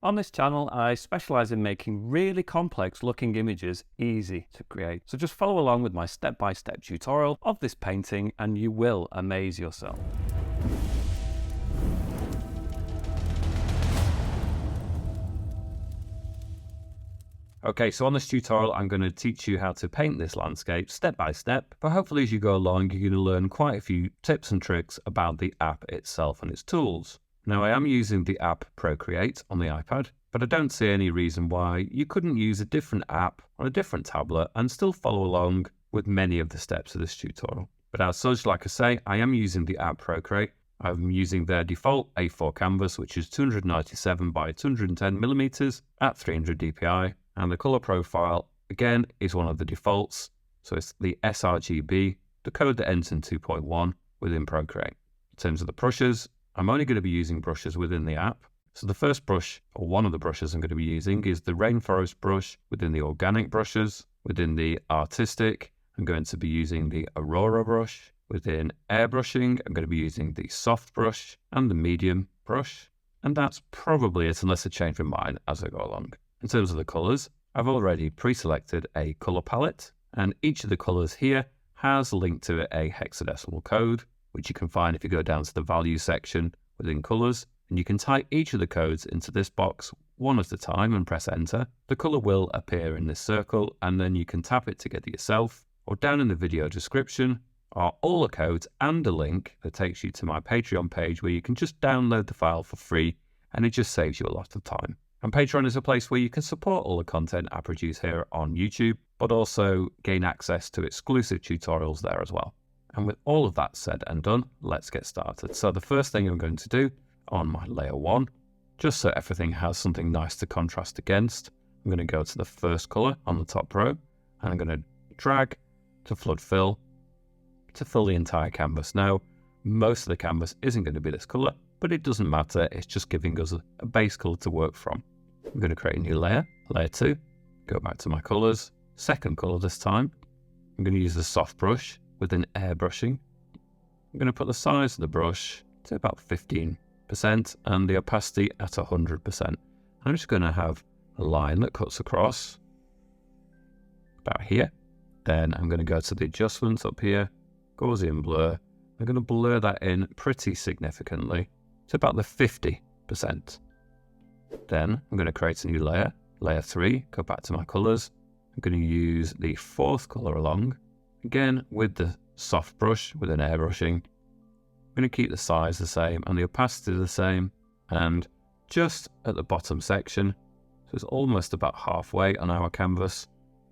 On this channel, I specialize in making really complex looking images easy to create. So just follow along with my step-by-step tutorial of this painting and you will amaze yourself. Okay, so on this tutorial, I'm going to teach you how to paint this landscape step by step, but hopefully as you go along, you're going to learn quite a few tips and tricks about the app itself and its tools. Now, I am using the app Procreate on the iPad, but I don't see any reason why you couldn't use a different app on a different tablet and still follow along with many of the steps of this tutorial. But as such, like I say, I am using the app Procreate. I'm using their default A4 canvas, which is 297 by 210 millimeters at 300 dpi. And the color profile, again, is one of the defaults. So it's the sRGB, the code that ends in 2.1 within Procreate. In terms of the brushes, I'm only going to be using brushes within the app. So the first brush, or one of the brushes I'm going to be using, is the Rainforest brush within the organic brushes. Within the artistic, I'm going to be using the Aurora brush. Within airbrushing, I'm going to be using the soft brush and the medium brush. And that's probably it, unless I change my mind as I go along. In terms of the colors, I've already pre-selected a color palette, and each of the colors here has linked to a hexadecimal code, which you can find if you go down to the value section within colors, and you can type each of the codes into this box one at a time and press enter. The color will appear in this circle, and then you can tap it together yourself, or down in the video description are all the codes and a link that takes you to my Patreon page where you can just download the file for free, and it just saves you a lot of time. And Patreon is a place where you can support all the content I produce here on YouTube, but also gain access to exclusive tutorials there as well. And with all of that said and done, let's get started. So the first thing I'm going to do on my layer 1, just so everything has something nice to contrast against, I'm going to go to the first color on the top row, and I'm going to drag to flood fill to fill the entire canvas. Now, most of the canvas isn't going to be this color, but it doesn't matter. It's just giving us a base color to work from. I'm going to create a new layer, layer 2, go back to my colors, second color this time. I'm going to use the soft brush within airbrushing. I'm going to put the size of the brush to about 15% and the opacity at 100%. I'm just going to have a line that cuts across about here. Then I'm going to go to the adjustments up here, Gaussian blur. I'm going to blur that in pretty significantly to about the 50%. Then I'm going to create a new layer, layer 3, go back to my colors. I'm going to use the fourth color along, again with the soft brush within airbrushing. I'm going to keep the size the same and the opacity the same, and just at the bottom section, so it's almost about halfway on our canvas,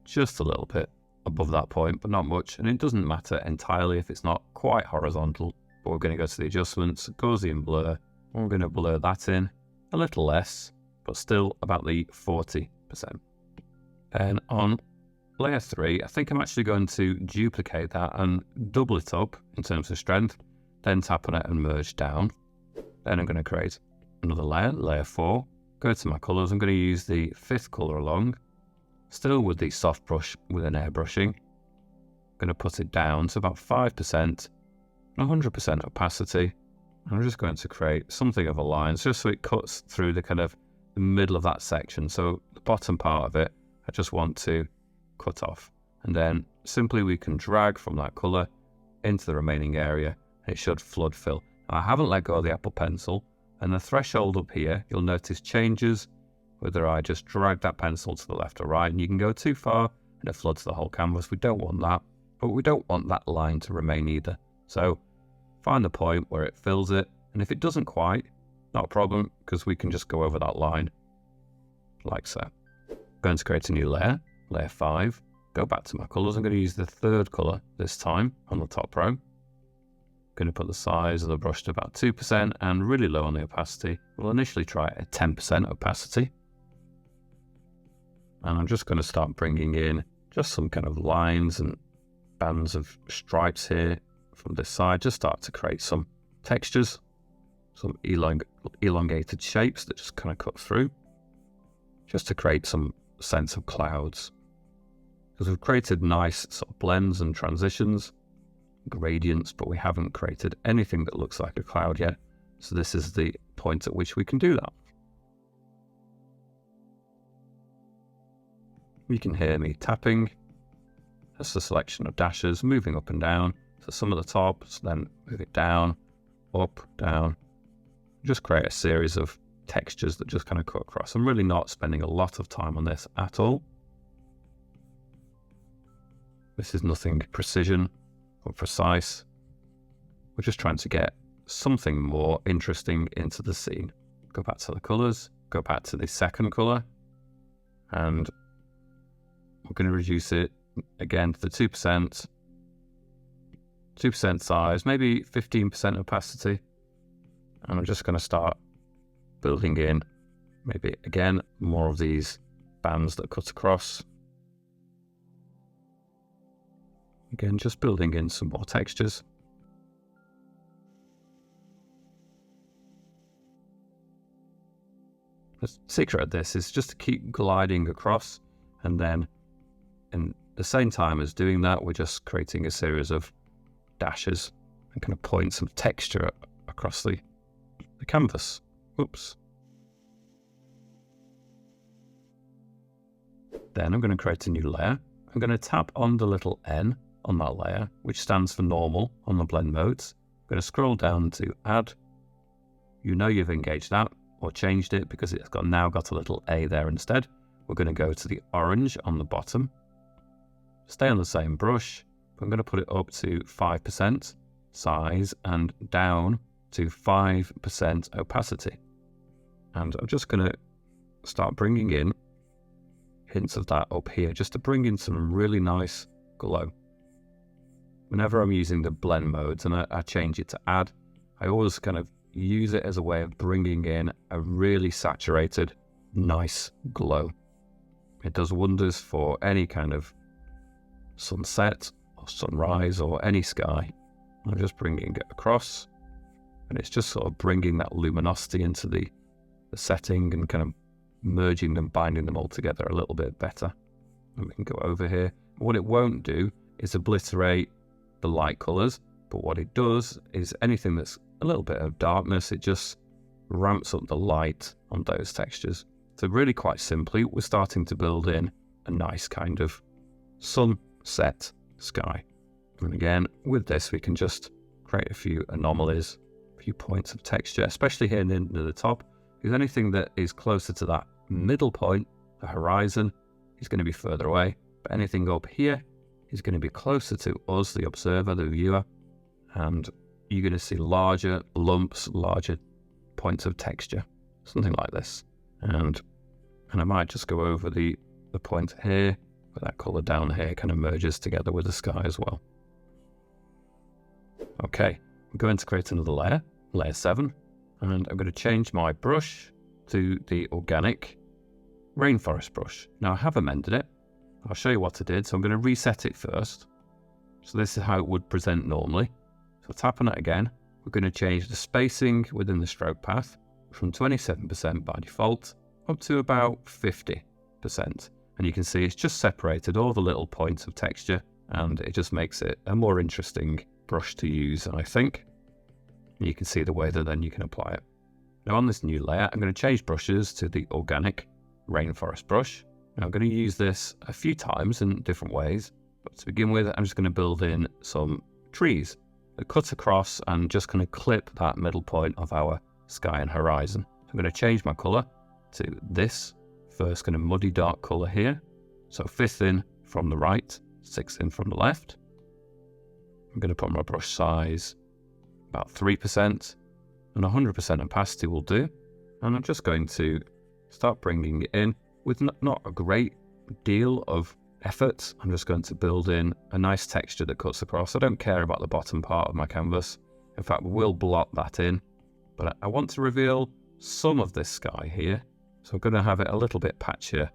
just a little bit above that point, but not much, and it doesn't matter entirely if it's not quite horizontal, but we're going to go to the adjustments, Gaussian blur, and we're going to blur that in a little less, but still about the 40%. And on layer 3, I think I'm actually going to duplicate that and double it up in terms of strength, then tap on it and merge down. Then I'm going to create another layer, layer 4, go to my colors. I'm going to use the fifth color along, still with the soft brush with an airbrushing. I'm going to put it down to about 5%, 100% opacity. I'm just going to create something of a line just so it cuts through the kind of the middle of that section. So the bottom part of it, I just want to cut off. And then simply we can drag from that color into the remaining area. It should flood fill. Now, I haven't let go of the Apple Pencil, and the threshold up here, you'll notice changes whether I just drag that pencil to the left or right, and you can go too far and it floods the whole canvas. We don't want that, but we don't want that line to remain either. So find the point where it fills it, and if it doesn't quite, not a problem, because we can just go over that line like so. I'm going to create a new layer, layer 5, go back to my colors. I'm going to use the third color this time on the top row. I'm going to put the size of the brush to about 2% and really low on the opacity. We'll initially try at 10% opacity. And I'm just going to start bringing in just some kind of lines and bands of stripes here from this side. Just start to create some textures, some elongated shapes that just kind of cut through, just to create some sense of clouds. Because we've created nice sort of blends and transitions, gradients, but we haven't created anything that looks like a cloud yet. So this is the point at which we can do that. You can hear me tapping. That's a selection of dashes moving up and down. So some of the tops, then move it down, up, down. Just create a series of textures that just kind of cut across. I'm really not spending a lot of time on this at all. This is nothing precision or precise. We're just trying to get something more interesting into the scene. Go back to the colors, go back to the second color, and we're going to reduce it again to the 2%, 2% size, maybe 15% opacity. And I'm just going to start building in maybe again more of these bands that cut across. Again, just building in some more textures. The secret of this is just to keep gliding across, and then in the same time as doing that, we're just creating a series of dashes and kind of points of texture across the canvas. Oops. Then I'm going to create a new layer. I'm going to tap on the little N on that layer, which stands for normal on the blend modes. I'm going to scroll down to add. You know you've engaged that or changed it because it's now got a little A there instead. We're going to go to the orange on the bottom. Stay on the same brush. I'm going to put it up to 5% size and down to 5% opacity. And I'm just going to start bringing in hints of that up here, just to bring in some really nice glow. Whenever I'm using the blend modes and I change it to add, I always kind of use it as a way of bringing in a really saturated, nice glow. It does wonders for any kind of sunset or sunrise or any sky. I'm just bringing it across, and it's just sort of bringing that luminosity into the setting and kind of merging them, binding them all together a little bit better. And we can go over here. What it won't do is obliterate the light colors, but what it does is anything that's a little bit of darkness, it just ramps up the light on those textures. So really quite simply, we're starting to build in a nice kind of sunset sky. And again, with this, we can just create a few anomalies, a few points of texture, especially here near the top, because anything that is closer to that middle point, the horizon, is going to be further away. But anything up here is going to be closer to us, the observer, the viewer, and you're going to see larger lumps, larger points of texture, something like this. And I might just go over the point here, where that color down here kind of merges together with the sky as well. Okay, I'm going to create another layer, layer 7, and I'm going to change my brush to the organic rainforest brush. Now I have amended it. I'll show you what I did. So I'm going to reset it first. So this is how it would present normally. So tap on it again. We're going to change the spacing within the stroke path from 27% by default up to about 50%. And you can see it's just separated all the little points of texture, and it just makes it a more interesting brush to use, I think. And you can see the way that then you can apply it. Now on this new layer, I'm going to change brushes to the organic rainforest brush. Now I'm going to use this a few times in different ways, but to begin with, I'm just going to build in some trees that cut across and just kind of clip that middle point of our sky and horizon. I'm going to change my color to this first kind of muddy dark color here. So 5th in from the right, 6th in from the left. I'm going to put my brush size about 3%, and 100% opacity will do. And I'm just going to start bringing it in with not a great deal of effort. I'm just going to build in a nice texture that cuts across. I don't care about the bottom part of my canvas. In fact, we'll blot that in, but I want to reveal some of this sky here. So I'm going to have it a little bit patchier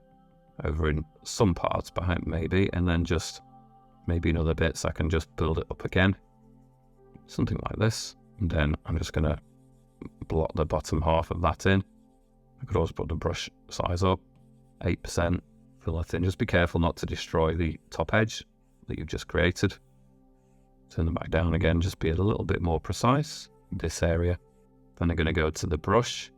over in some parts behind maybe, and then just maybe in other bits I can just build it up again. Something like this. And then I'm just going to blot the bottom half of that in. I could also put the brush size up, 8%, fill that in. Just be careful not to destroy the top edge that you've just created. Turn them back down again, just be a little bit more precise in this area. Then I'm going to go to the brush,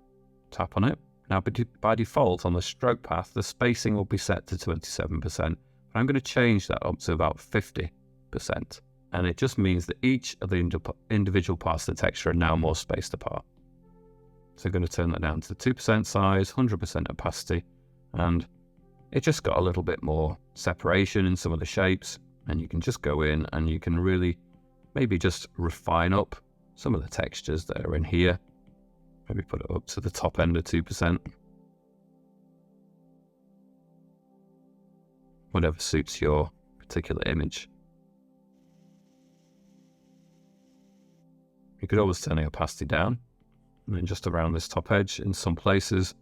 tap on it, Now, by default on the stroke path, the spacing will be set to 27%. I'm going to change that up to about 50%. And it just means that each of the individual parts of the texture are now more spaced apart. So I'm going to turn that down to 2% size, 100% opacity, and it just got a little bit more separation in some of the shapes. And you can just go in and you can really maybe just refine up some of the textures that are in here. Maybe put it up to the top end of 2%. Whatever suits your particular image. You could always turn the opacity down. And then just around this top edge, in some places,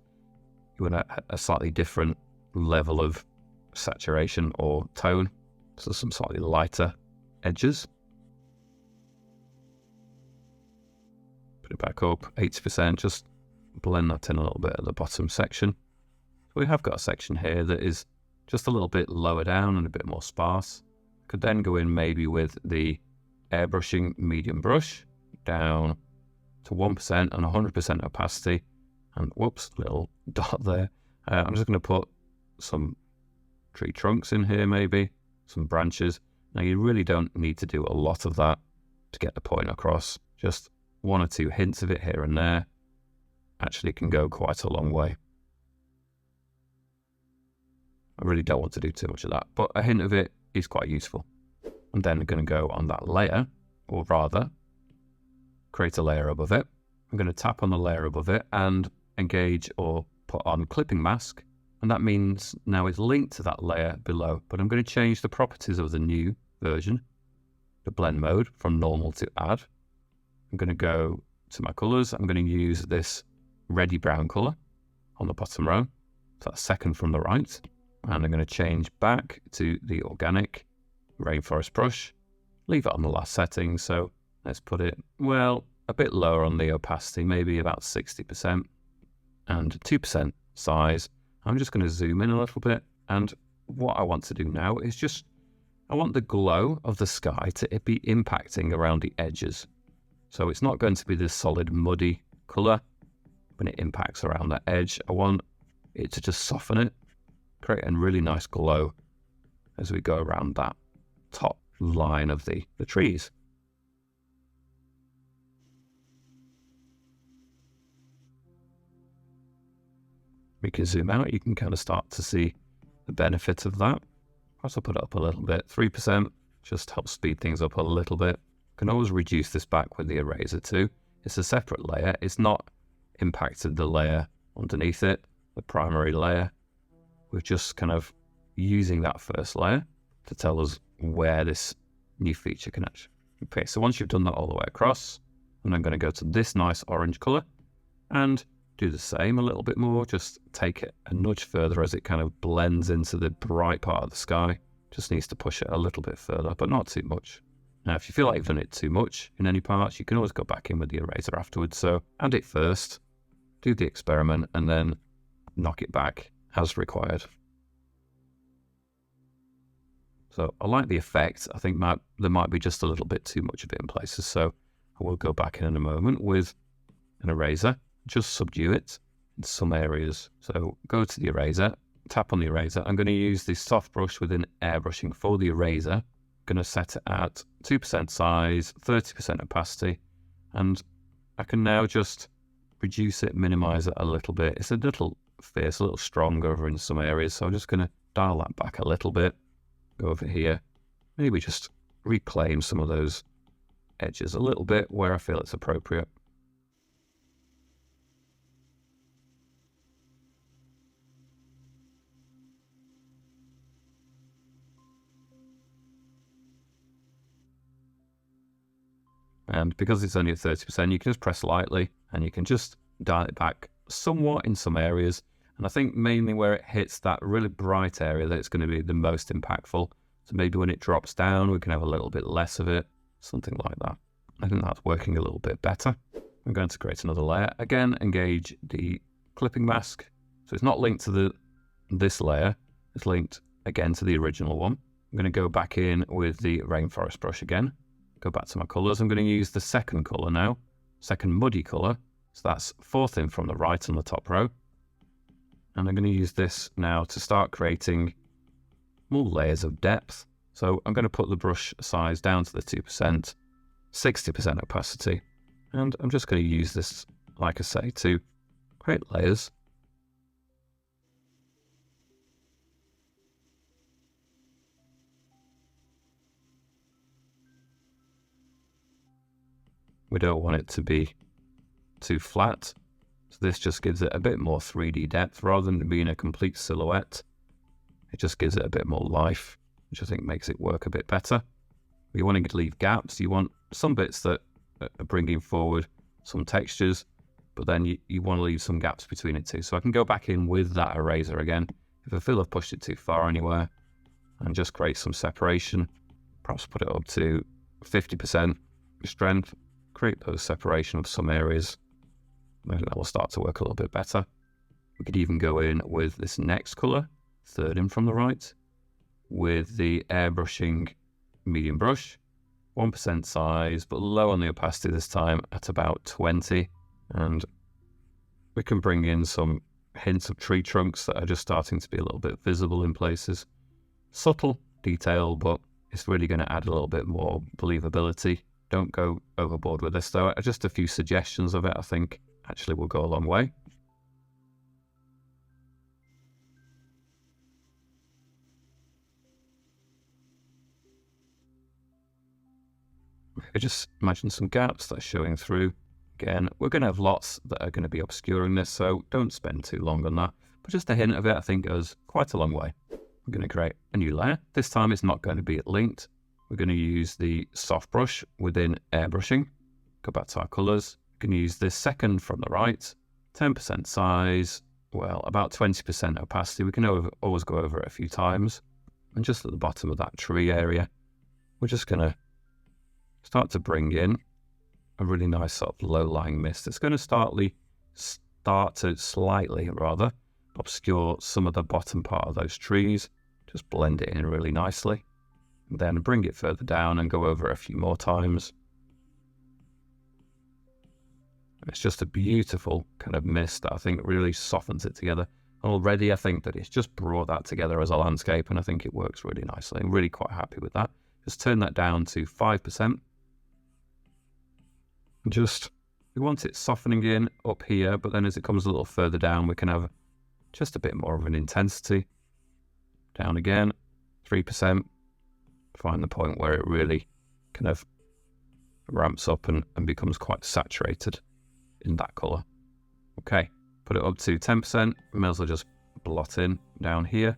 you want a slightly different level of saturation or tone. So some slightly lighter edges. Put it back up, 80%, just blend that in a little bit at the bottom section. So we have got a section here that is just a little bit lower down and a bit more sparse. Could then go in maybe with the airbrushing medium brush down to 1% and 100% opacity. And whoops, little dot there. I'm just going to put some tree trunks in here maybe, some branches. Now you really don't need to do a lot of that to get the point across. Just one or two hints of it here and there actually can go quite a long way. I really don't want to do too much of that, but a hint of it is quite useful. I'm then going to go on that layer, or rather, create a layer above it. I'm going to tap on the layer above it and engage or put on clipping mask. And that means now it's linked to that layer below, but I'm going to change the properties of the new version, the blend mode from normal to add. I'm going to go to my colors. I'm going to use this reddy brown color on the bottom row. So that's second from the right. And I'm going to change back to the organic rainforest brush, leave it on the last setting. So let's put it, well, a bit lower on the opacity, maybe about 60% and 2% size. I'm just going to zoom in a little bit. And what I want to do now is just, I want the glow of the sky to be impacting around the edges. So it's not going to be this solid muddy color when it impacts around that edge. I want it to just soften it, create a really nice glow as we go around that top line of the trees. We can zoom out, you can kind of start to see the benefit of that. Also put it up a little bit, 3%, just helps speed things up a little bit. Can always reduce this back with the eraser too. It's a separate layer, it's not impacted the layer underneath it, the primary layer. We're just kind of using that first layer to tell us where this new feature can actually. Okay, so once you've done that all the way across, and I'm going to go to this nice orange color and do the same a little bit more, just take it a nudge further as it kind of blends into the bright part of the sky. Just needs to push it a little bit further, but not too much. Now, if you feel like you've done it too much in any parts, you can always go back in with the eraser afterwards. So add it first, do the experiment, and then knock it back as required. So I like the effect. I think there might be just a little bit too much of it in places. So I will go back in a moment with an eraser, just subdue it in some areas. So go to the eraser, tap on the eraser. I'm going to use the soft brush within airbrushing for the eraser. I'm going to set it at 2% size, 30% opacity, and I can now just reduce it, minimize it a little bit. It's a little fierce, a little stronger in some areas. So I'm just going to dial that back a little bit. Go over here, maybe just reclaim some of those edges a little bit where I feel it's appropriate. And because it's only at 30%, you can just press lightly and you can just dial it back somewhat in some areas. And I think mainly where it hits that really bright area that it's going to be the most impactful. So maybe when it drops down, we can have a little bit less of it, something like that. I think that's working a little bit better. I'm going to create another layer. Again, engage the clipping mask. So it's not linked to this layer. It's linked again to the original one. I'm going to go back in with the rainforest brush again. Go back to my colors. I'm going to use the second color now, second muddy color. So that's fourth in from the right on the top row. And I'm going to use this now to start creating more layers of depth. So I'm going to put the brush size down to the 2%, 60% opacity. And I'm just going to use this, like I say, to create layers. We don't want it to be too flat. So this just gives it a bit more 3D depth rather than being a complete silhouette. It just gives it a bit more life, which I think makes it work a bit better. You want to leave gaps. You want some bits that are bringing forward some textures, but then you want to leave some gaps between it too. So I can go back in with that eraser again if I feel I've pushed it too far anywhere, and just create some separation. Perhaps put it up to 50% strength, create those separation of some areas. Maybe that will start to work a little bit better. We could even go in with this next color, third in from the right, with the airbrushing medium brush, 1% size, but low on the opacity this time at about 20. And we can bring in some hints of tree trunks that are just starting to be a little bit visible in places. Subtle detail, but it's really going to add a little bit more believability. Don't go overboard with this though. Just a few suggestions of it, I think, actually will go a long way. Maybe just imagine some gaps that are showing through. Again, we're going to have lots that are going to be obscuring this, so don't spend too long on that. But just a hint of it, I think, goes quite a long way. We're going to create a new layer. This time it's not going to be linked. We're going to use the soft brush within airbrushing. Go back to our colors. We can use this second from the right, 10% size, well, about 20% opacity. We can always go over it a few times. And just at the bottom of that tree area, we're just going to start to bring in a really nice sort of low-lying mist. It's going to start to slightly obscure some of the bottom part of those trees. Just blend it in really nicely. And then bring it further down and go over it a few more times. It's just a beautiful kind of mist that I think really softens it together. And already I think that it's just brought that together as a landscape, and I think it works really nicely. I'm really quite happy with that. Just turn that down to 5%. We want it softening in up here, but then as it comes a little further down, we can have just a bit more of an intensity. Down again, 3%. Find the point where it really kind of ramps up and becomes quite saturated in that color. Okay, put it up to 10%. May as well just blot in down here.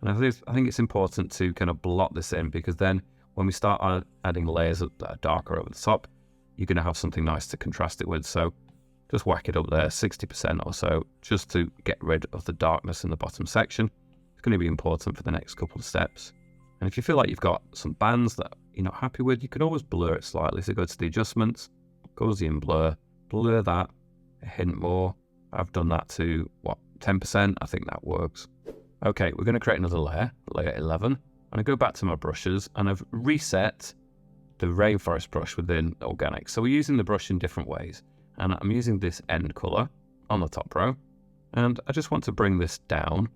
And I think it's important to kind of blot this in, because then when we start adding layers that are darker over the top, you're going to have something nice to contrast it with. So just whack it up there, 60% or so, just to get rid of the darkness in the bottom section. It's going to be important for the next couple of steps. And if you feel like you've got some bands that you're not happy with, you can always blur it slightly. So go to the adjustments, Gaussian blur, blur that a hint more. I've done that to, 10%? I think that works. Okay, we're going to create another layer, layer 11. And I go back to my brushes and I've reset the rainforest brush within organic. So we're using the brush in different ways. And I'm using this end color on the top row. And I just want to bring this down.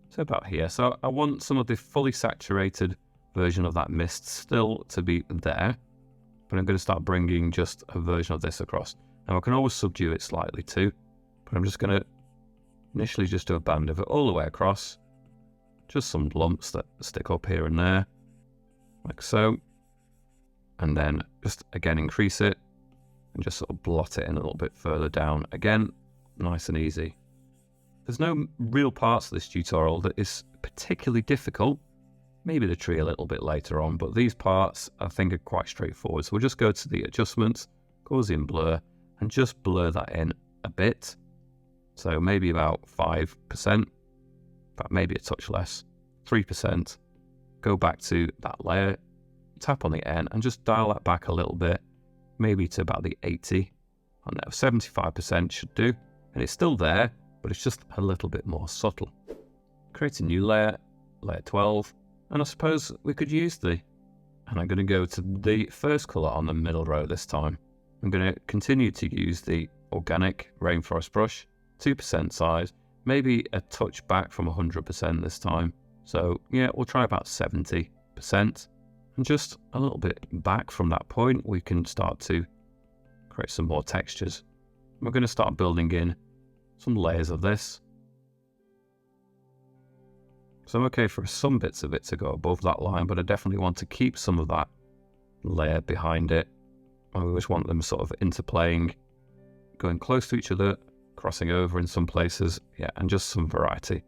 So about here. So I want some of the fully saturated version of that mist still to be there. But I'm going to start bringing just a version of this across. Now I can always subdue it slightly too. But I'm just going to initially just do a band of it all the way across. Just some lumps that stick up here and there. Like so. And then just again increase it. And just sort of blot it in a little bit further down. Again, nice and easy. There's no real parts of this tutorial that is particularly difficult. Maybe the tree a little bit later on, but these parts I think are quite straightforward. So we'll just go to the adjustments, Gaussian blur, and just blur that in a bit. So maybe about 5%, but maybe a touch less, 3%. Go back to that layer, tap on the N, and just dial that back a little bit, maybe to about the 80. And now 75% should do, and it's still there, but it's just a little bit more subtle. Create a new layer, layer 12, and I suppose we could use and I'm going to go to the first color on the middle row this time. I'm going to continue to use the organic rainforest brush, 2% size, maybe a touch back from 100% this time. So yeah, we'll try about 70%. And just a little bit back from that point, we can start to create some more textures. We're going to start building in some layers of this. So I'm okay for some bits of it to go above that line, but I definitely want to keep some of that layer behind it. I always want them sort of interplaying, going close to each other, crossing over in some places, yeah, and just some variety.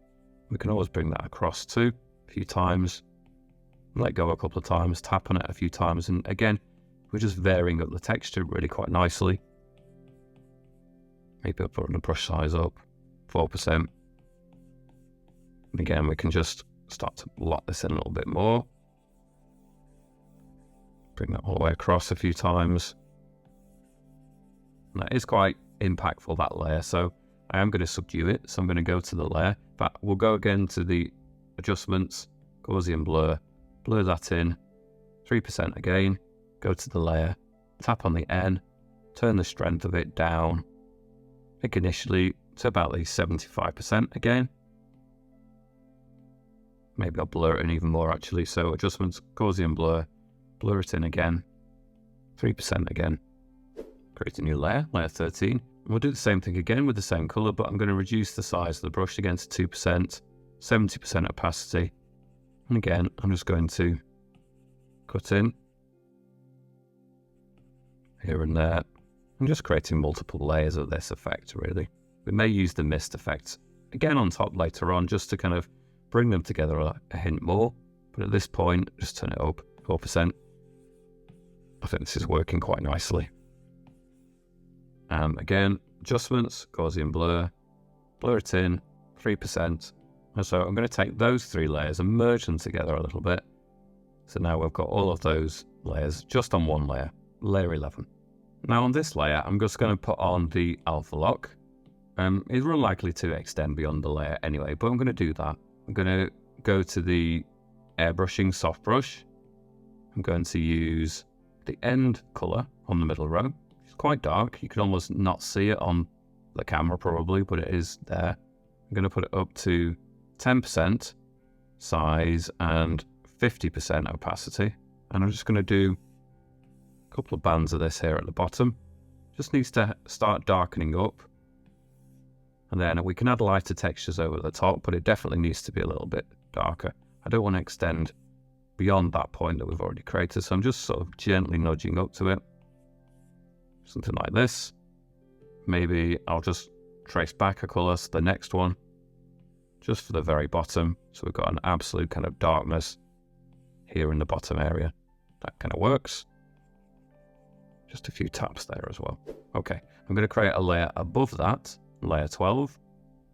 We can always bring that across too, a few times, let go a couple of times, tap on it a few times, and again, we're just varying up the texture really quite nicely. Maybe I'll put the brush size up, 4%. And again, we can just start to lock this in a little bit more. Bring that all the way across a few times. And that is quite impactful, that layer, so I am going to subdue it. So I'm going to go to the layer, but we'll go again to the adjustments, Gaussian blur, blur that in, 3% again, go to the layer, tap on the N, turn the strength of it down, I think initially to about the 75% again. Maybe I'll blur it in even more actually. So adjustments, Gaussian blur, blur it in again, 3% again, create a new layer, layer 13. And we'll do the same thing again with the same color, but I'm going to reduce the size of the brush again to 2%, 70% opacity. And again, I'm just going to cut in here and there. I'm just creating multiple layers of this effect, really. We may use the mist effect again on top later on, just to kind of bring them together a hint more. But at this point, just turn it up, 4%. I think this is working quite nicely. And again, adjustments, Gaussian blur, blur it in, 3%. And so I'm going to take those three layers and merge them together a little bit. So now we've got all of those layers just on one layer, layer 11. Now on this layer, I'm just going to put on the alpha lock. It's unlikely to extend beyond the layer anyway, but I'm going to do that. I'm going to go to the airbrushing soft brush. I'm going to use the end color on the middle row. It's quite dark. You can almost not see it on the camera probably, but it is there. I'm going to put it up to 10% size and 50% opacity. And I'm just going to do a couple of bands of this here at the bottom. Just needs to start darkening up. And then we can add lighter textures over the top, but it definitely needs to be a little bit darker. I don't want to extend beyond that point that we've already created, so I'm just sort of gently nudging up to it. Something like this. Maybe I'll just trace back a colour to the next one, just for the very bottom. So we've got an absolute kind of darkness here in the bottom area. That kind of works. Just a few taps there as well. Okay, I'm going to create a layer above that, layer 12,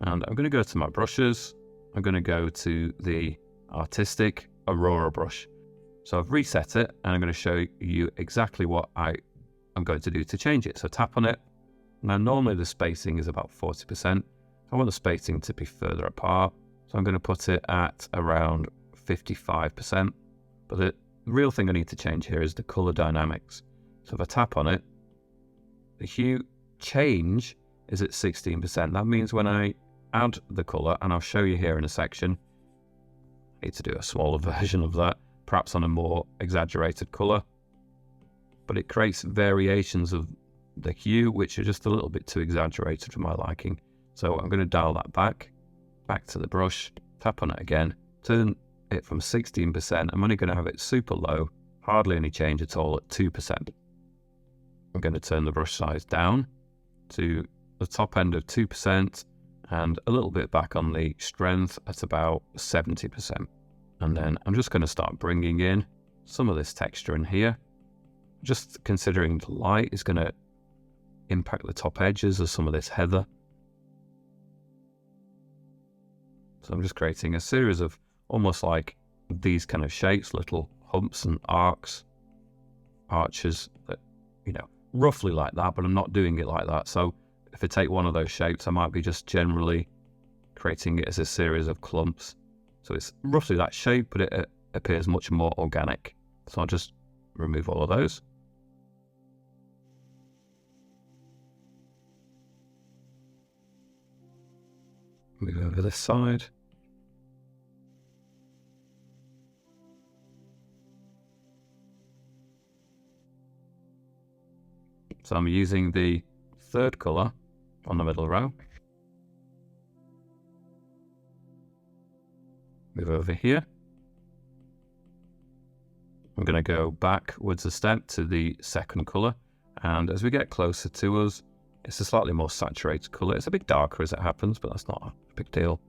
and I'm going to go to my brushes. I'm going to go to the artistic Aurora brush. So I've reset it, and I'm going to show you exactly what I'm going to do to change it. So tap on it. Now normally the spacing is about 40%. I want the spacing to be further apart, so I'm going to put it at around 55%. But the real thing I need to change here is the color dynamics. So if I tap on it, the hue change is at 16%. That means when I add the color, and I'll show you here in a section, I need to do a smaller version of that, perhaps on a more exaggerated color, but it creates variations of the hue which are just a little bit too exaggerated for my liking. So I'm going to dial that back to the brush, tap on it again, turn it from 16%. I'm only going to have it super low, hardly any change at all, at 2%. I'm going to turn the brush size down to the top end of 2% and a little bit back on the strength at about 70%. And then I'm just going to start bringing in some of this texture in here. Just considering the light is going to impact the top edges of some of this heather. So I'm just creating a series of almost like these kind of shapes, little humps and arches that, you know, roughly like that, but I'm not doing it like that. So if I take one of those shapes, I might be just generally creating it as a series of clumps. So it's roughly that shape, but it appears much more organic. So I'll just remove all of those. Move over this side. So I'm using the third colour on the middle row. Move over here. I'm going to go backwards a step to the second colour, and as we get closer to us, it's a slightly more saturated colour. It's a bit darker as it happens, but that's not a big deal.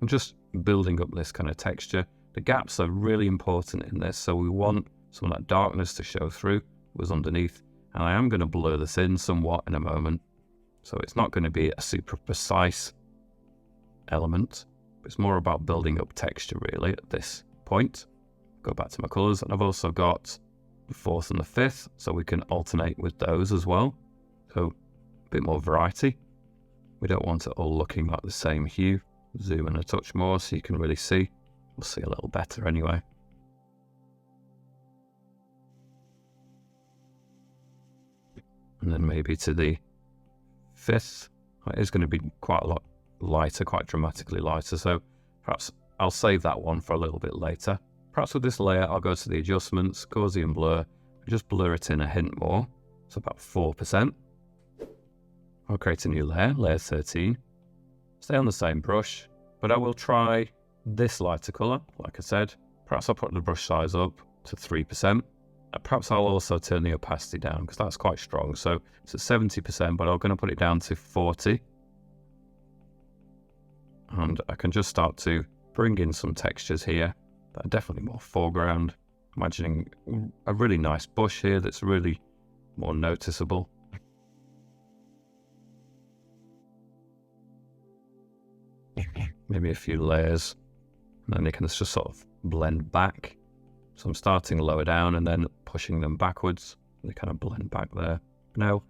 I'm just building up this kind of texture. The gaps are really important in this, so we want some of that darkness to show through was underneath. And I am going to blur this in somewhat in a moment. So it's not going to be a super precise element. It's more about building up texture really at this point. Go back to my colours, and I've also got the fourth and the fifth, so we can alternate with those as well. So a bit more variety. We don't want it all looking like the same hue. Zoom in a touch more so you can really see. We'll see a little better anyway. And then maybe to the fifth. It is going to be quite a lot lighter, quite dramatically lighter, so perhaps I'll save that one for a little bit later. Perhaps with this layer I'll go to the adjustments, Gaussian blur, and just blur it in a hint more, so about 4%. I'll create a new layer, layer 13. Stay on the same brush, but I will try this lighter colour, like I said. Perhaps I'll put the brush size up to 3%. Perhaps I'll also turn the opacity down because that's quite strong. So it's at 70%, but I'm going to put it down to 40. And I can just start to bring in some textures here that are definitely more foreground. Imagining a really nice bush here that's really more noticeable. Maybe a few layers, and then they can just sort of blend back. So I'm starting lower down and then pushing them backwards. They kind of blend back there. Now,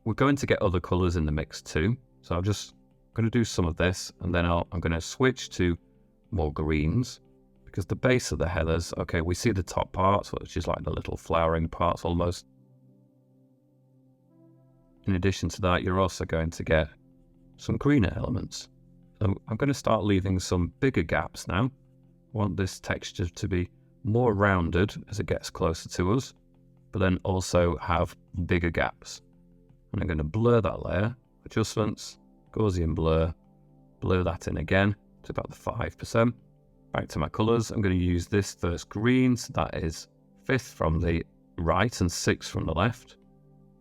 we're going to get other colours in the mix too. So I'm just going to do some of this, and then I'm going to switch to more greens, because the base of the heathers, okay, we see the top parts, which is like the little flowering parts almost. In addition to that, you're also going to get some greener elements. So I'm going to start leaving some bigger gaps now. I want this texture to be more rounded as it gets closer to us, but then also have bigger gaps. And I'm going to blur that layer, adjustments, Gaussian blur, blur that in again to about the 5%. Back to my colours, I'm going to use this first green, so that is 5th from the right and 6th from the left.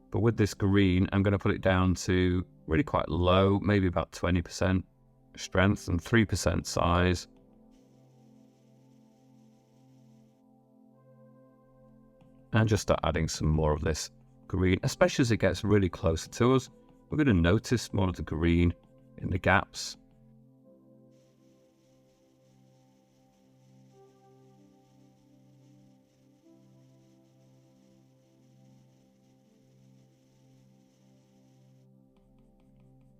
But with this green, I'm going to put it down to really quite low, maybe about 20% strength and 3% size. And just start adding some more of this green, especially as it gets really closer to us. We're going to notice more of the green in the gaps.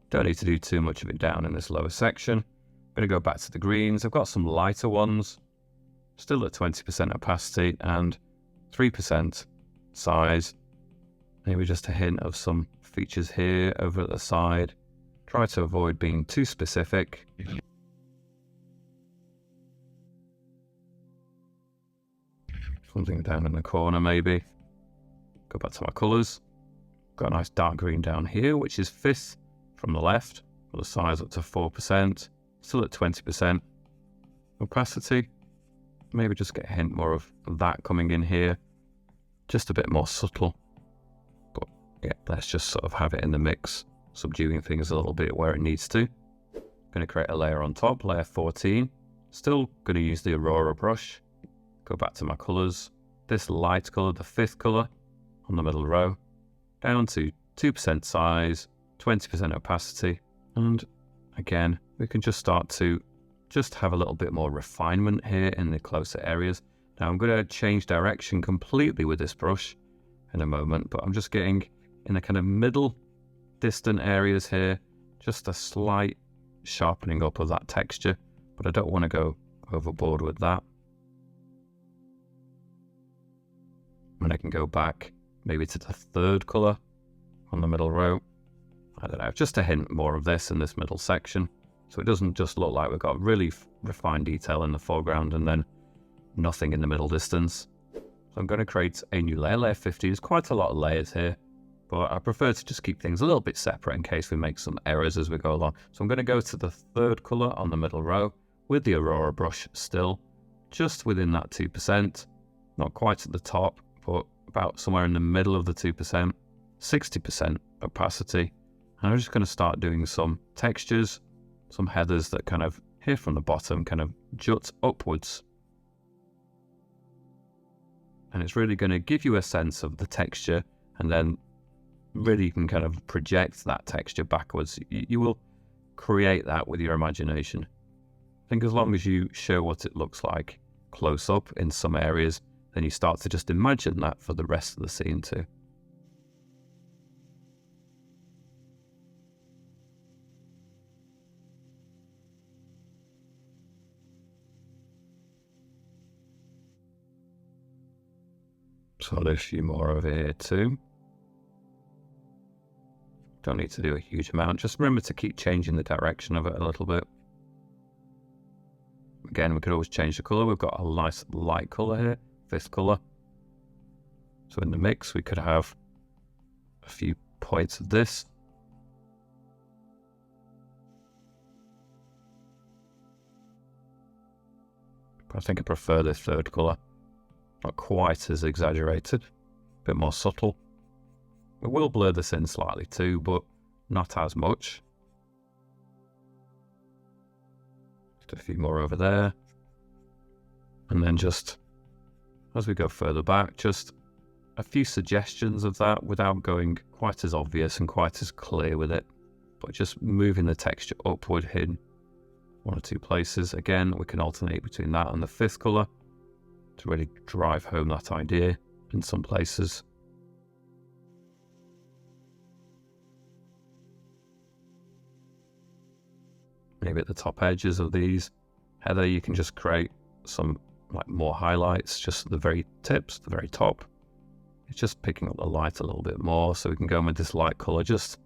Don't need to do too much of it down in this lower section. I'm going to go back to the greens. I've got some lighter ones, still at 20% opacity and 3% size. Maybe just a hint of some features here over at the side. Try to avoid being too specific. Something down in the corner maybe. Go back to my colours. Got a nice dark green down here, which is 5th from the left. Put the size up to 4%. Still at 20% opacity. Maybe just get a hint more of that coming in here. Just a bit more subtle. But yeah, let's just sort of have it in the mix, subduing things a little bit where it needs to. Going to create a layer on top, layer 14. Still going to use the Aurora brush. Go back to my colours. This light colour, the 5th colour on the middle row. Down to 2% size, 20% opacity. And again, we can just start to just have a little bit more refinement here in the closer areas. Now I'm going to change direction completely with this brush in a moment, but I'm just getting in the kind of middle distant areas here, just a slight sharpening up of that texture, but I don't want to go overboard with that. And I can go back maybe to the 3rd colour on the middle row. I don't know, just a hint more of this in this middle section. So it doesn't just look like we've got really refined detail in the foreground and then nothing in the middle distance. So I'm going to create a new layer. Layer 50 is quite a lot of layers here, but I prefer to just keep things a little bit separate in case we make some errors as we go along. So I'm going to go to the third color on the middle row with the Aurora brush still, just within that 2%, not quite at the top, but about somewhere in the middle of the 2%, 60% opacity. And I'm just going to start doing some textures, some headers that kind of here from the bottom kind of jut upwards. And it's really going to give you a sense of the texture, and then really you can kind of project that texture backwards. You will create that with your imagination. I think as long as you show what it looks like close up in some areas, then you start to just imagine that for the rest of the scene too. So I'll do a few more over here too. Don't need to do a huge amount. Just remember to keep changing the direction of it a little bit. Again, we could always change the color. We've got a nice light color here, fifth color. So in the mix, we could have a few points of this. But I think I prefer this third color. Not quite as exaggerated, a bit more subtle. We will blur this in slightly too, but not as much. Just a few more over there. And then just, as we go further back, just a few suggestions of that without going quite as obvious and quite as clear with it, but just moving the texture upward in one or two places. Again, we can alternate between that and the fifth color to really drive home that idea in some places. Maybe at the top edges of these header, you can just create some like more highlights, just at the very tips, the very top. It's just picking up the light a little bit more, so we can go in with this light color, just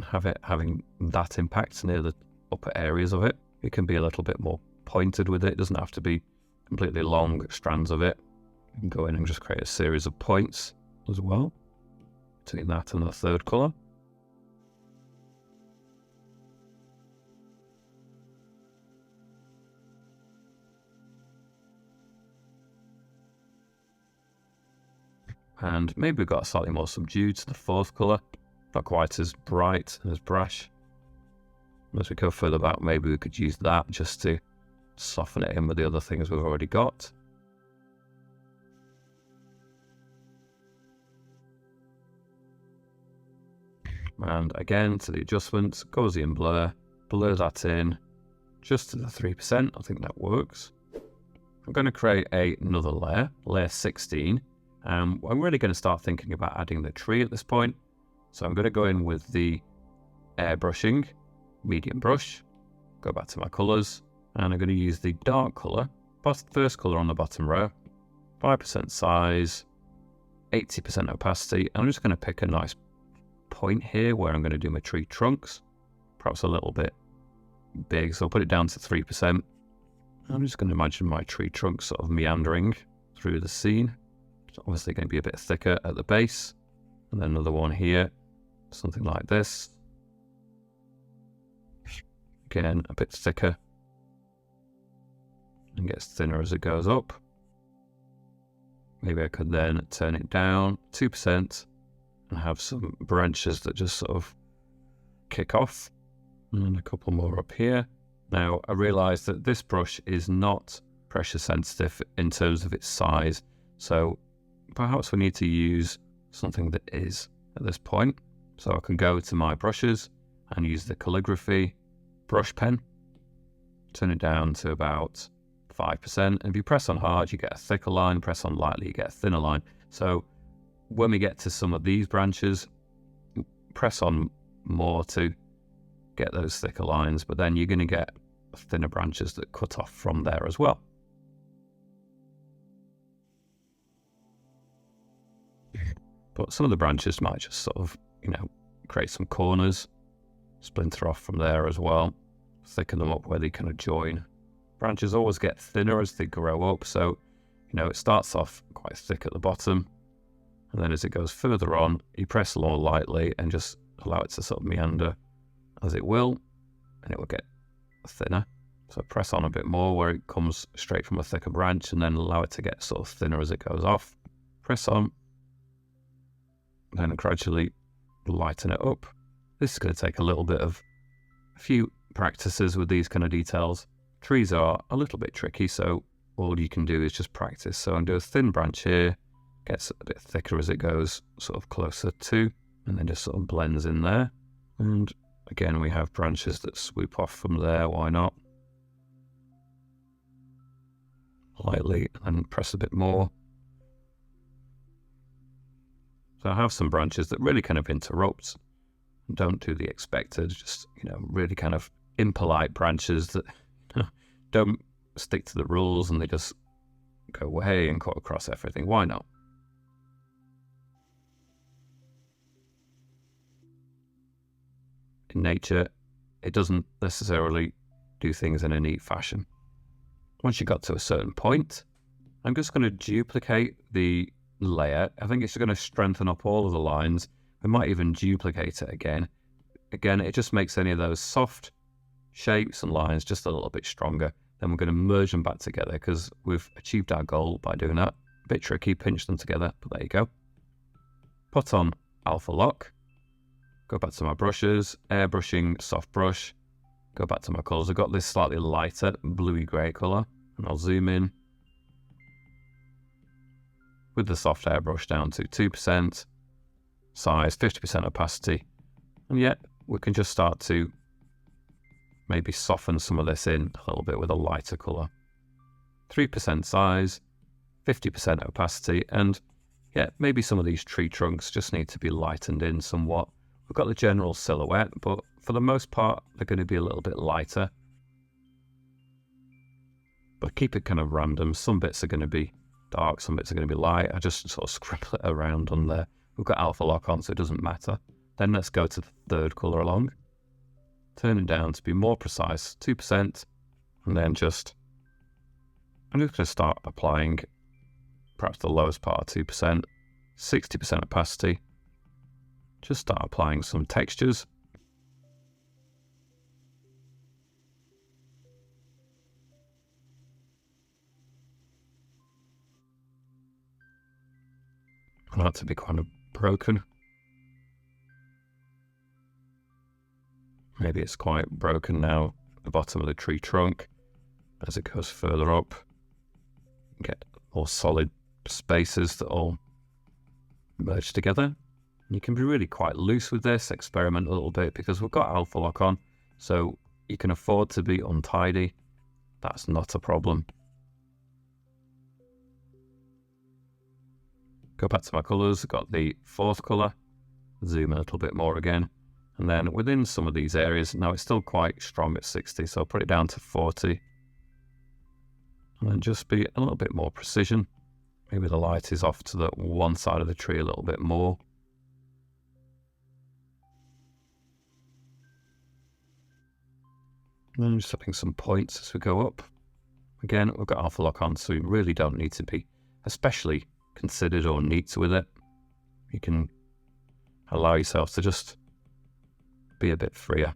have it having that impact near the upper areas of it. It can be a little bit more pointed with it. It doesn't have to be completely long strands of it. You can go in and just create a series of points as well between that and the third color. And maybe we've got slightly more subdued to the fourth color, not quite as bright and as brash. As we go further back, maybe we could use that just to soften it in with the other things we've already got. And again, to the adjustments, Gaussian blur, blur that in just to the 3%. I think that works. I'm going to create another layer, layer 16. I'm really going to start thinking about adding the tree at this point. So I'm going to go in with the airbrushing, medium brush, go back to my colors, and I'm going to use the dark color, first color on the bottom row, 5% size, 80% opacity. I'm just going to pick a nice point here where I'm going to do my tree trunks, perhaps a little bit big, so I'll put it down to 3%. I'm just going to imagine my tree trunk sort of meandering through the scene. It's obviously going to be a bit thicker at the base, and then another one here, something like this. Again, a bit thicker and gets thinner as it goes up. Maybe I could then turn it down 2% and have some branches that just sort of kick off, and a couple more up here. Now I realize that this brush is not pressure sensitive in terms of its size, so perhaps we need to use something that is at this point. So I can go to my brushes and use the calligraphy brush pen, turn it down to about 5%. And if you press on hard, you get a thicker line, press on lightly, you get a thinner line. So when we get to some of these branches, press on more to get those thicker lines, but then you're going to get thinner branches that cut off from there as well. But some of the branches might just sort of, create some corners, splinter off from there as well. thicken them up where they kind of join. Branches always get thinner as they grow up, so it starts off quite thick at the bottom, and then as it goes further on, you press more lightly and just allow it to sort of meander as it will, and it will get thinner. So press on a bit more where it comes straight from a thicker branch, and then allow it to get sort of thinner as it goes off. Press on, then gradually lighten it up. This is going to take a few practices with these kind of details. Trees are a little bit tricky, so all you can do is just practice. So I'm doing a thin branch here, gets a bit thicker as it goes sort of closer to, and then just sort of blends in there. And again, we have branches that swoop off from there, why not? Lightly, and press a bit more. So I have some branches that really kind of interrupt, don't do the expected, just, really kind of impolite branches that don't stick to the rules, and they just go away and cut across everything. Why not? In nature, it doesn't necessarily do things in a neat fashion. Once you got to a certain point, I'm just going to duplicate the layer. I think it's going to strengthen up all of the lines. We might even duplicate it again. Again, it just makes any of those soft shapes and lines just a little bit stronger. Then we're going to merge them back together because we've achieved our goal by doing that. A bit tricky, pinch them together, but there you go. Put on Alpha Lock. Go back to my brushes, airbrushing, soft brush. Go back to my colours. I've got this slightly lighter bluey grey colour, and I'll zoom in with the soft airbrush down to 2%, size 50% opacity, and yet we can just start to maybe soften some of this in a little bit with a lighter colour. 3% size, 50% opacity, and maybe some of these tree trunks just need to be lightened in somewhat. We've got the general silhouette, but for the most part, they're going to be a little bit lighter. But keep it kind of random. Some bits are going to be dark, some bits are going to be light. I just sort of scribble it around on there. We've got Alpha Lock on, so it doesn't matter. Then let's go to the third colour along. Turn it down to be more precise, 2%, and then I'm just going to start applying perhaps the lowest part, 2%, 60% opacity. Just start applying some textures. I want it to be kind of broken. Maybe it's quite broken now at the bottom of the tree trunk. As it goes further up, get more solid spaces that all merge together. You can be really quite loose with this, experiment a little bit, because we've got Alpha Lock on, so you can afford to be untidy. That's not a problem. Go back to my colours, I've got the fourth colour, zoom a little bit more again, and then within some of these areas, now it's still quite strong at 60, so I'll put it down to 40, and then just be a little bit more precision. Maybe the light is off to the one side of the tree a little bit more. And then just having some points as we go up. Again, we've got Alpha Lock on, so we really don't need to be especially considered or neat with it. You can allow yourself to just be a bit freer.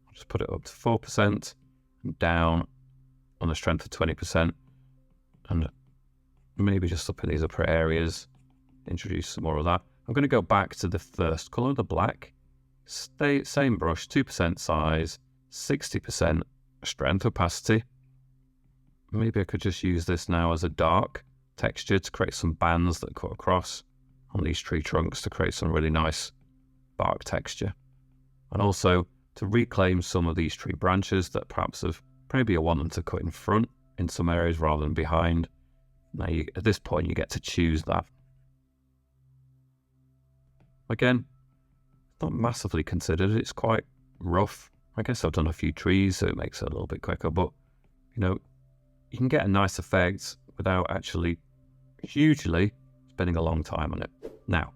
I'll just put it up to 4% and down on the strength of 20%, and maybe just up in these upper areas, introduce some more of that. I'm going to go back to the first colour, the black. Same brush, 2% size, 60% strength opacity. Maybe I could just use this now as a dark texture to create some bands that cut across on these tree trunks to create some really nice bark texture. And also to reclaim some of these tree branches that perhaps have maybe I want them to cut in front in some areas rather than behind. Now at this point you get to choose that. Again, not massively considered, it's quite rough. I guess I've done a few trees, so it makes it a little bit quicker, but you can get a nice effect without actually hugely spending a long time on it. Now,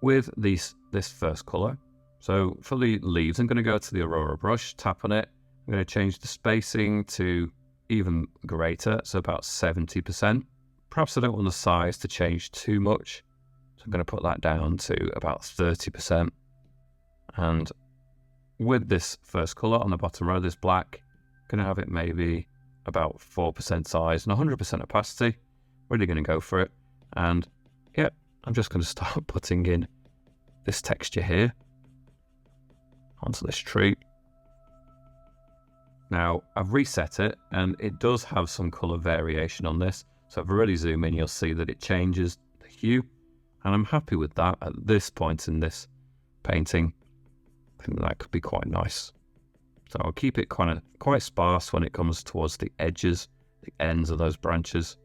with this first colour, So for the leaves, I'm going to go to the Aurora brush, tap on it. I'm going to change the spacing to even greater, so about 70%. Perhaps I don't want the size to change too much, so I'm going to put that down to about 30%. And with this first colour on the bottom row, this black, I'm going to have it maybe about 4% size and 100% opacity. Really going to go for it. And yeah, I'm just going to start putting in this texture here onto this tree. Now I've reset it and it does have some colour variation on this. So if I really zoom in, you'll see that it changes the hue, and I'm happy with that at this point in this painting. I think that could be quite nice. So I'll keep it quite sparse when it comes towards the edges, the ends of those branches.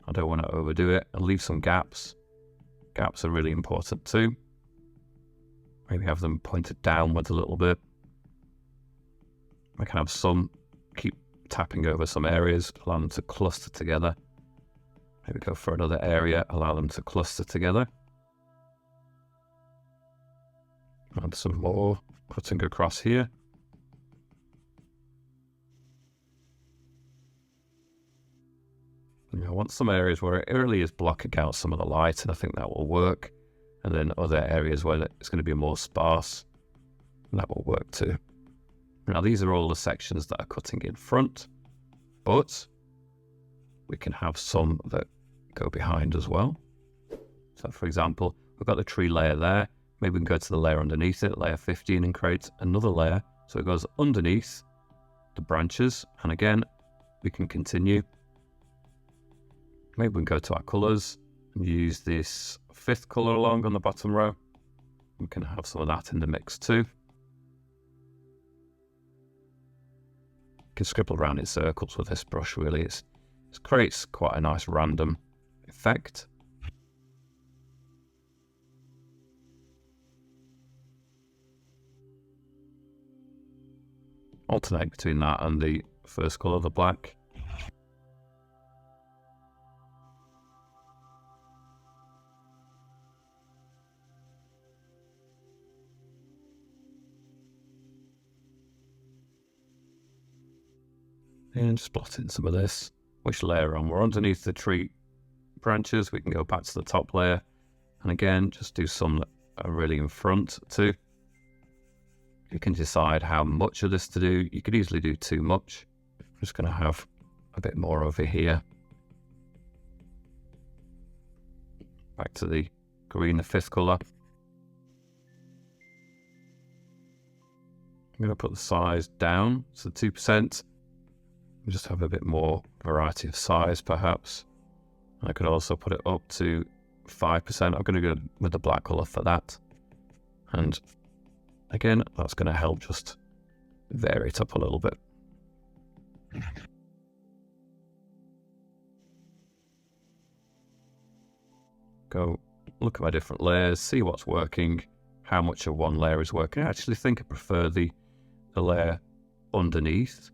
I don't want to overdo it. I'll leave some gaps. Gaps are really important too. Maybe have them pointed downwards a little bit. I can have some, keep tapping over some areas, allow them to cluster together. Maybe go for another area, allow them to cluster together. Add some more, putting across here. I want some areas where it really is blocking out some of the light, and I think that will work. And then other areas where it's going to be more sparse, and that will work too. Now these are all the sections that are cutting in front, but we can have some that go behind as well. So for example, we've got the tree layer there. Maybe we can go to the layer underneath it, layer 15, and create another layer. So it goes underneath the branches. And again, we can continue. Maybe we can go to our colors and use this 5th color along on the bottom row. We can have some of that in the mix too. You can scribble around in circles with this brush really. It creates quite a nice random effect. Alternate between that and the first color, the black. And just blot in some of this. Which layer on? We're underneath the tree branches. We can go back to the top layer. And again, just do some that are really in front too. You can decide how much of this to do. You could easily do too much. I'm just going to have a bit more over here. Back to the green, the 5th color. I'm going to put the size down to 2%. Just have a bit more variety of size perhaps. I could also put it up to 5%. I'm going to go with the black color for that. And again, that's going to help just vary it up a little bit. Go look at my different layers, see what's working, how much of one layer is working. I actually think I prefer the layer underneath.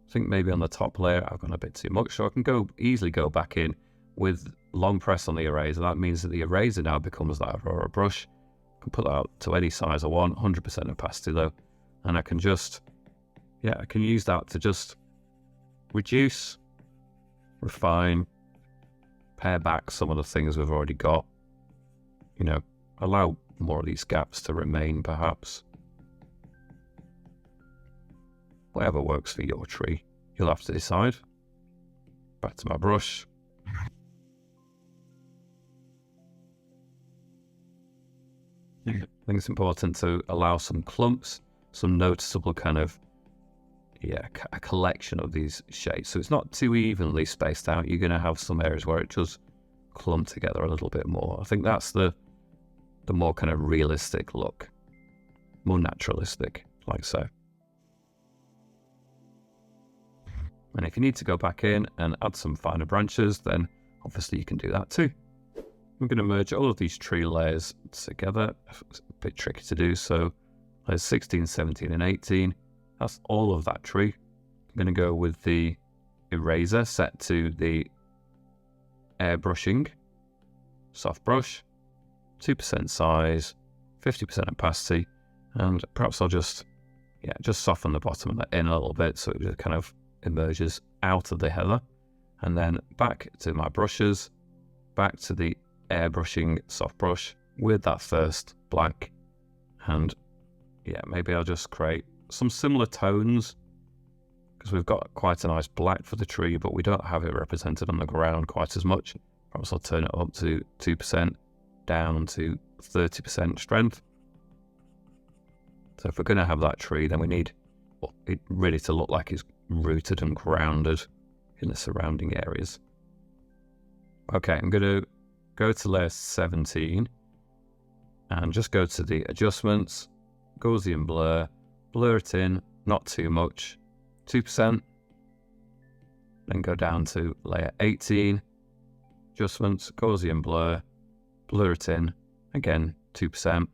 I think maybe on the top layer I've gone a bit too much, so I can easily go back in with long press on the eraser. That means that the eraser now becomes that Aurora brush. I can put that out to any size I want, 100% opacity though, and I can just, I can use that to just reduce, refine, pare back some of the things we've already got, allow more of these gaps to remain perhaps. Whatever works for your tree, you'll have to decide. Back to my brush. I think it's important to allow some clumps, some noticeable kind of, a collection of these shades. So it's not too evenly spaced out. You're going to have some areas where it does clump together a little bit more. I think that's the more kind of realistic look, more naturalistic, like so. And if you need to go back in and add some finer branches, then obviously you can do that too. I'm going to merge all of these tree layers together. It's a bit tricky to do, so layers 16, 17, and 18. That's all of that tree. I'm going to go with the eraser set to the airbrushing, soft brush, 2% size, 50% opacity, And perhaps I'll just soften the bottom of that in a little bit so it just kind of emerges out of the heather. And then back to my brushes, back to the airbrushing soft brush with that first black. And yeah, maybe I'll just create some similar tones because we've got quite a nice black for the tree, but we don't have it represented on the ground quite as much. Perhaps I'll turn it up to 2%, down to 30% strength. So if we're going to have that tree, then we need it really to look like it's rooted and grounded in the surrounding areas. Okay, I'm going to go to layer 17 and just go to the adjustments, Gaussian blur, blur it in, not too much, 2%. Then go down to layer 18, adjustments, Gaussian blur, blur it in, again 2%,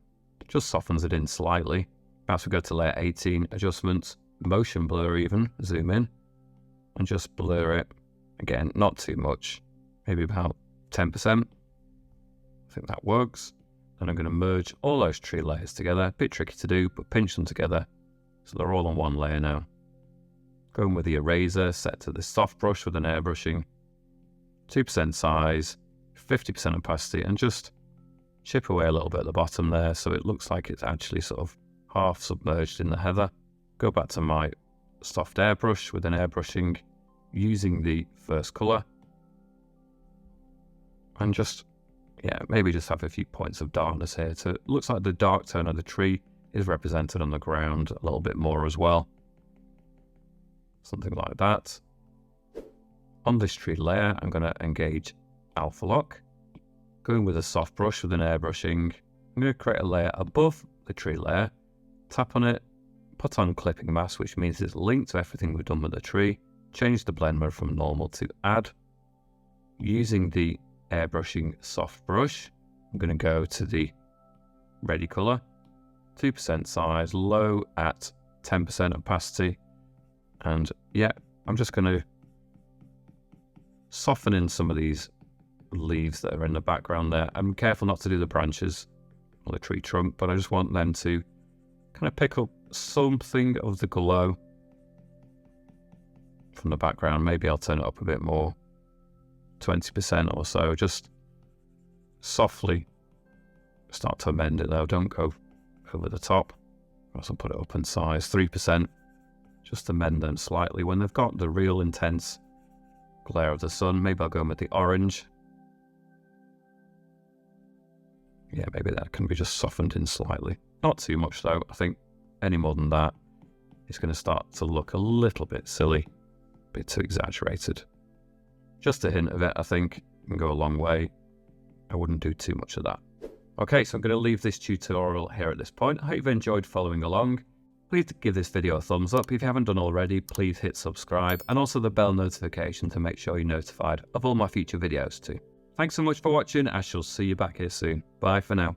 just softens it in slightly. Perhaps we go to layer 18, adjustments, motion blur even, zoom in, and just blur it, again not too much, maybe about 10%. I think that works. Then I'm going to merge all those tree layers together, a bit tricky to do, but pinch them together so they're all on one layer now. Going with the eraser, set to the soft brush with an airbrushing, 2% size, 50% opacity, and just chip away a little bit at the bottom there so it looks like it's actually sort of half submerged in the heather. Go back to my soft airbrush with an airbrushing using the first colour, and just, yeah, maybe just have a few points of darkness here. So it looks like the dark tone of the tree is represented on the ground a little bit more as well. Something like that. On this tree layer, I'm going to engage alpha lock. Going with a soft brush with an airbrushing, I'm going to create a layer above the tree layer, tap on it, put on clipping mask, which means it's linked to everything we've done with the tree. Change the blend mode from normal to add. Using the airbrushing soft brush, I'm going to go to the ready color, 2% size, low at 10% opacity, and yeah, I'm just going to soften in some of these leaves that are in the background there. I'm careful not to do the branches or the tree trunk, but I just want them to kind of pick up something of the glow from the background. Maybe I'll turn it up a bit more, 20% or so. Just softly start to amend it though, don't go over the top. Also put it up in size, 3%, just amend them slightly. When they've got the real intense glare of the sun, maybe I'll go in with the orange. Yeah, maybe that can be just softened in slightly. Not too much though. I think any more than that is going to start to look a little bit silly, a bit too exaggerated. Just a hint of it, I think, can go a long way. I wouldn't do too much of that. Okay, so I'm going to leave this tutorial here at this point. I hope you've enjoyed following along. Please give this video a thumbs up. If you haven't done already, please hit subscribe and also the bell notification to make sure you're notified of all my future videos too. Thanks so much for watching. I shall see you back here soon. Bye for now.